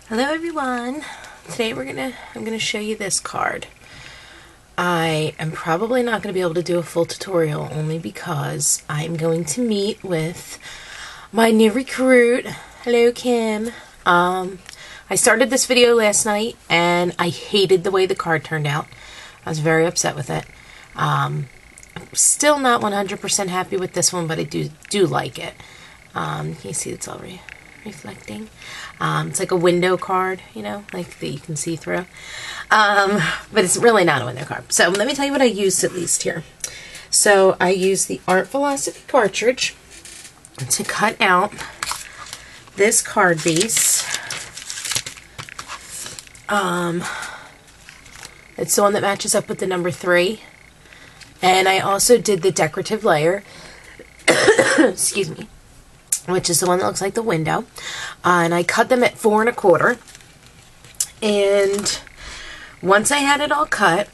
Hello everyone. Today I'm gonna show you this card. I am probably not going to be able to do a full tutorial only because I'm going to meet with my new recruit. Hello Kim. I started this video last night and I hated the way the card turned out. I was very upset with it. I'm still not 100% happy with this one, but I do like it. You see it's already reflecting. It's like a window card, you know, like that you can see through. But it's really not a window card. So let me tell you what I used at least here. So I used the Art Philosophy cartridge to cut out this card base. It's the one that matches up with the number 3. And I also did the decorative layer. Excuse me. Which is the one that looks like the window. And I cut them at 4 1/4. And once I had it all cut,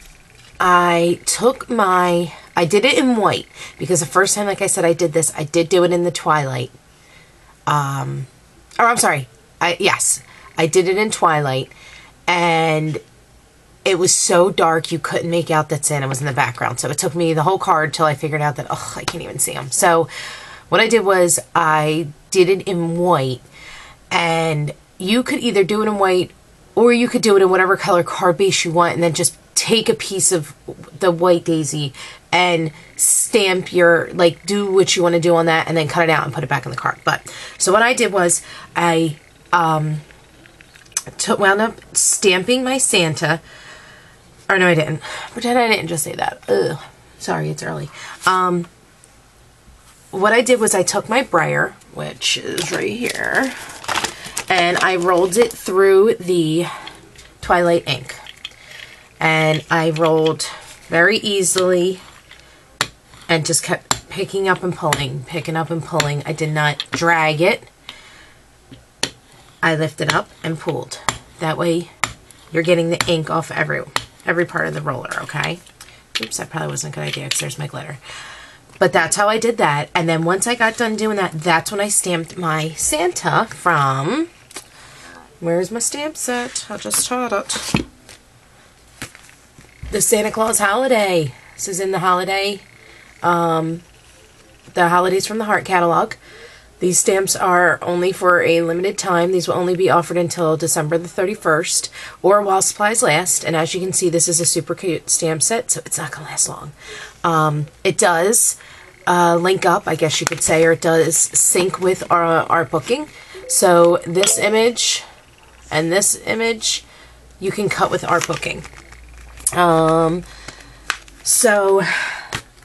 I did it in white. Because the first time, like I said, I did this, I did do it in the Twilight. Yes, I did it in Twilight. And it was so dark you couldn't make out that Santa was in the background. So it took me the whole card till I figured out that, oh, I can't even see him. So what I did was I did it in white, and you could either do it in white or you could do it in whatever color card base you want, and then just take a piece of the white daisy and stamp your, like, do what you want to do on that and then cut it out and put it back in the card. But so what I did was I wound up stamping my Santa. Or no, I didn't. Pretend I didn't just say that. Ugh. Sorry, it's early. What I did was I took my brayer, which is right here, and I rolled it through the Twilight ink. And I rolled very easily and just kept picking up and pulling. I did not drag it. I lifted up and pulled. That way you're getting the ink off every part of the roller, okay? Oops, that probably wasn't a good idea because there's my glitter. But that's how I did that. And then once I got done doing that, that's when I stamped my Santa from... Where's my stamp set? I just had it. The Santa Claus Holiday. This is in the holiday... the Holidays from the Heart catalog. These stamps are only for a limited time. These will only be offered until December the 31st or while supplies last. And as you can see, this is a super cute stamp set, so it's not going to last long. It does link up, I guess you could say, or it does sync with our Artbooking. So this image and this image you can cut with Artbooking. So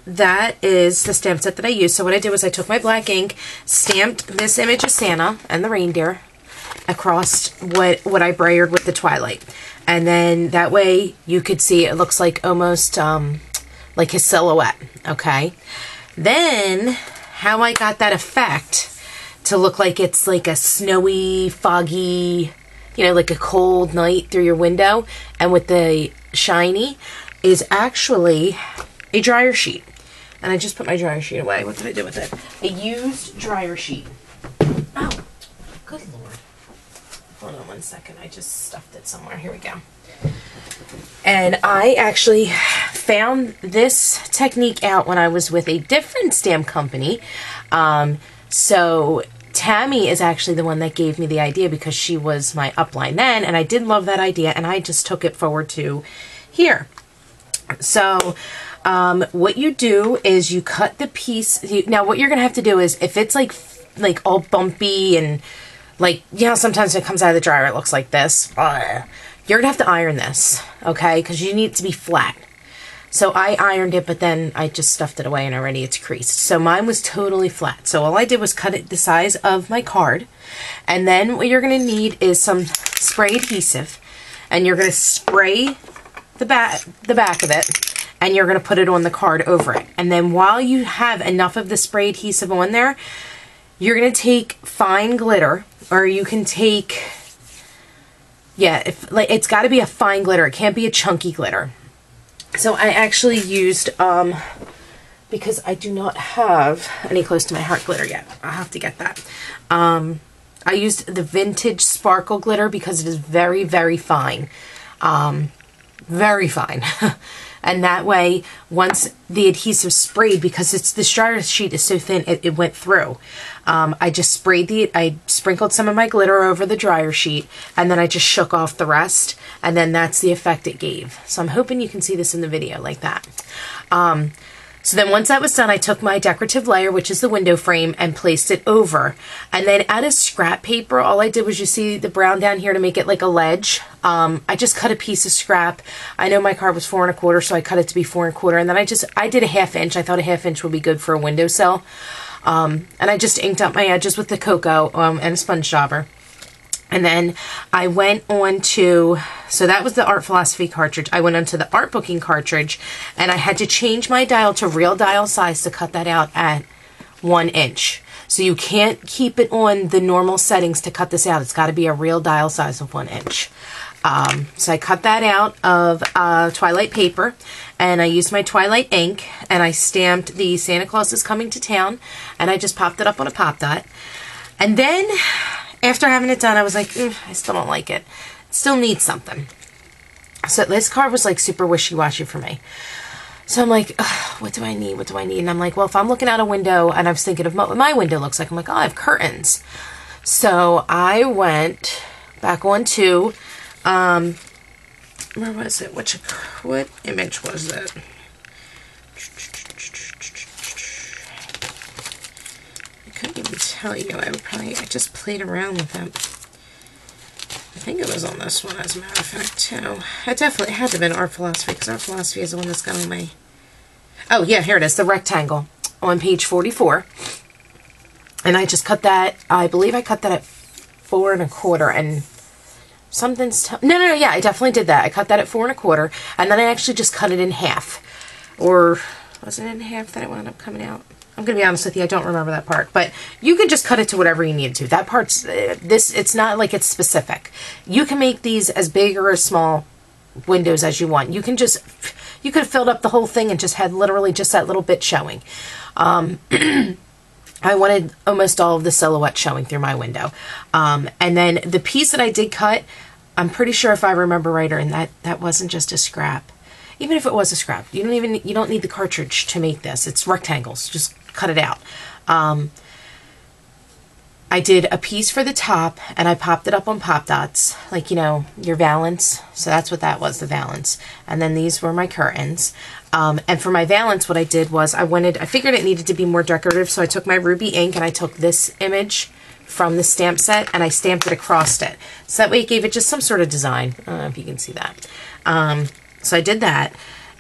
that is the stamp set that I used. So what I did was I took my black ink, stamped this image of Santa and the reindeer across what I brayered with the Twilight. And then that way you could see it looks like almost like his silhouette, okay? Then how I got that effect to look like it's like a snowy, foggy, you know, like a cold night through your window, and with the shiny is actually a dryer sheet. And I just put my dryer sheet away. What did I do with it? A used dryer sheet. Oh, good Lord. Hold on one second. I just stuffed it somewhere. Here we go. And I actually found this technique out when I was with a different stamp company. So Tammy is actually the one that gave me the idea because she was my upline then. And I did love that idea. And I just took it forward to here. So... what you do is you cut the piece. Now what you're going to have to do is, if it's like all bumpy and like, you know, sometimes when it comes out of the dryer, it looks like this. You're going to have to iron this, okay? Because you need it to be flat. So I ironed it, but then I just stuffed it away and already it's creased. So mine was totally flat. So all I did was cut it the size of my card. And then what you're going to need is some spray adhesive. And you're going to spray the back of it. And you're going to put it on the card over it. And then while you have enough of the spray adhesive on there, you're going to take fine glitter, or you can take, yeah, it's got to be a fine glitter. It can't be a chunky glitter. So I actually used, because I do not have any close to my heart glitter yet. I'll have to get that. I used the vintage sparkle glitter because it is very, very fine. Very fine. And that way, once the adhesive sprayed, because this dryer sheet is so thin, it went through. I just I sprinkled some of my glitter over the dryer sheet, and then I just shook off the rest, and then that's the effect it gave. So I'm hoping you can see this in the video like that. So then once that was done, I took my decorative layer, which is the window frame, and placed it over. And then out of scrap paper, all I did was, you see the brown down here to make it like a ledge. I just cut a piece of scrap. I know my card was 4 1/4, so I cut it to be 4 1/4. And then I did a 1/2 inch. I thought a 1/2 inch would be good for a windowsill. And I just inked up my edges with the cocoa and a sponge jobber. And then I went on to, so that was the Art Philosophy cartridge. I went on to the Artbooking cartridge, and I had to change my dial to real dial size to cut that out at 1 inch. So you can't keep it on the normal settings to cut this out. It's got to be a real dial size of 1 inch. So I cut that out of Twilight paper, and I used my Twilight ink, and I stamped the Santa Claus is Coming to Town, and I just popped it up on a pop dot. And then, after having it done, I was like, I still don't like it. It still needs something. So this card was like super wishy-washy for me. So I'm like, what do I need? What do I need? And I'm like, well, if I'm looking out a window, and I was thinking of what my window looks like, I'm like, oh, I have curtains. So I went back on to, where was it? What image was it? I couldn't even tell you. I just played around with them. I think it was on this one, as a matter of fact, too. It definitely had to have been Art Philosophy, because Art Philosophy is the one that's got on my... Oh, yeah, here it is, the rectangle on page 44. And I just cut that, I believe I cut that at 4 1/4, and something's... No, yeah, I definitely did that. I cut that at 4 1/4, and then I actually just cut it in half. Or, was it in half that it wound up coming out? I'm going to be honest with you, I don't remember that part. But you can just cut it to whatever you need to. That part's, it's not like it's specific. You can make these as big or as small windows as you want. You could have filled up the whole thing and just had literally just that little bit showing. I wanted almost all of the silhouette showing through my window. And then the piece that I did cut, I'm pretty sure, if I remember right, and that wasn't just a scrap. Even if it was a scrap, you don't need the cartridge to make this. It's rectangles. Just cut it out. I did a piece for the top, and I popped it up on pop dots, like, you know, your valance. So that's what that was, the valance. And then these were my curtains. And for my valance, what I did was I figured it needed to be more decorative, so I took my ruby ink and I took this image from the stamp set and I stamped it across it. So that way it gave it just some sort of design. I don't know if you can see that. So I did that.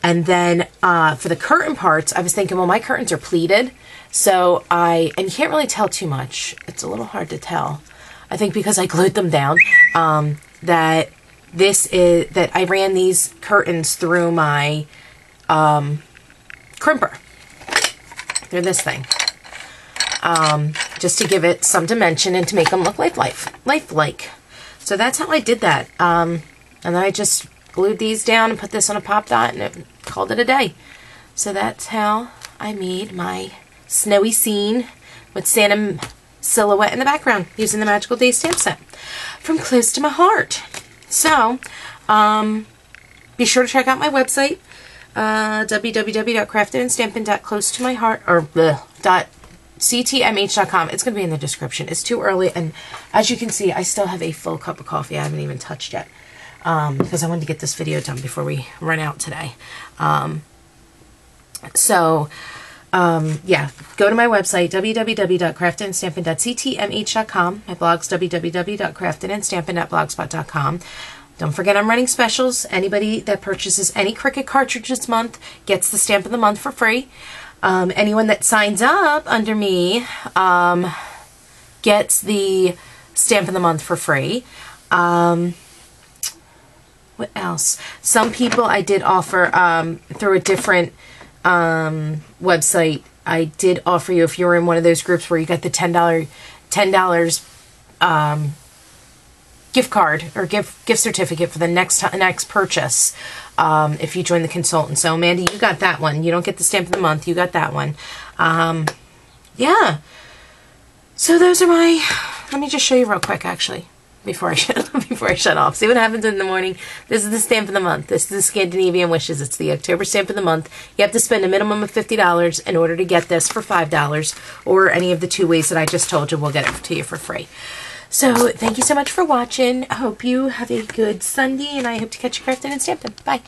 And then for the curtain parts, I was thinking, well, my curtains are pleated. So and you can't really tell too much. It's a little hard to tell. I think because I glued them down, that I ran these curtains through my crimper. Through this thing. Just to give it some dimension and to make them look lifelike. So that's how I did that. And then I just glued these down and put this on a pop dot, and it called it a day. So that's how I made my snowy scene with Santa silhouette in the background using the Magical Day Stamp Set from Close to My Heart. So be sure to check out my website, www.craftedandstampin.closetomyheart or CTMH.com. It's going to be in the description. It's too early, and as you can see, I still have a full cup of coffee I haven't even touched yet. Because I wanted to get this video done before we run out today. Yeah, go to my website, www.craftedandstampin.ctmh.com. My blog's www.craftedandstampin.blogspot.com. Don't forget I'm running specials. Anybody that purchases any Cricut cartridge this month gets the Stamp of the Month for free. Anyone that signs up under me gets the Stamp of the Month for free. What else? Some people I did offer through a different website. I did offer you, if you were in one of those groups where you got the $10 gift card or gift certificate for the next purchase, if you join the consultant. So Amanda, you got that one. You don't get the Stamp of the Month. You got that one. Yeah. So those are my let me just show you real quick, actually, before I shut off. See what happens in the morning. This is the stamp of the month. This is the Scandinavian Wishes. It's the October stamp of the month. You have to spend a minimum of $50 in order to get this for $5, or any of the 2 ways that I just told you. We'll get it to you for free. So thank you so much for watching. I hope you have a good Sunday, and I hope to catch you crafting and stamping. Bye.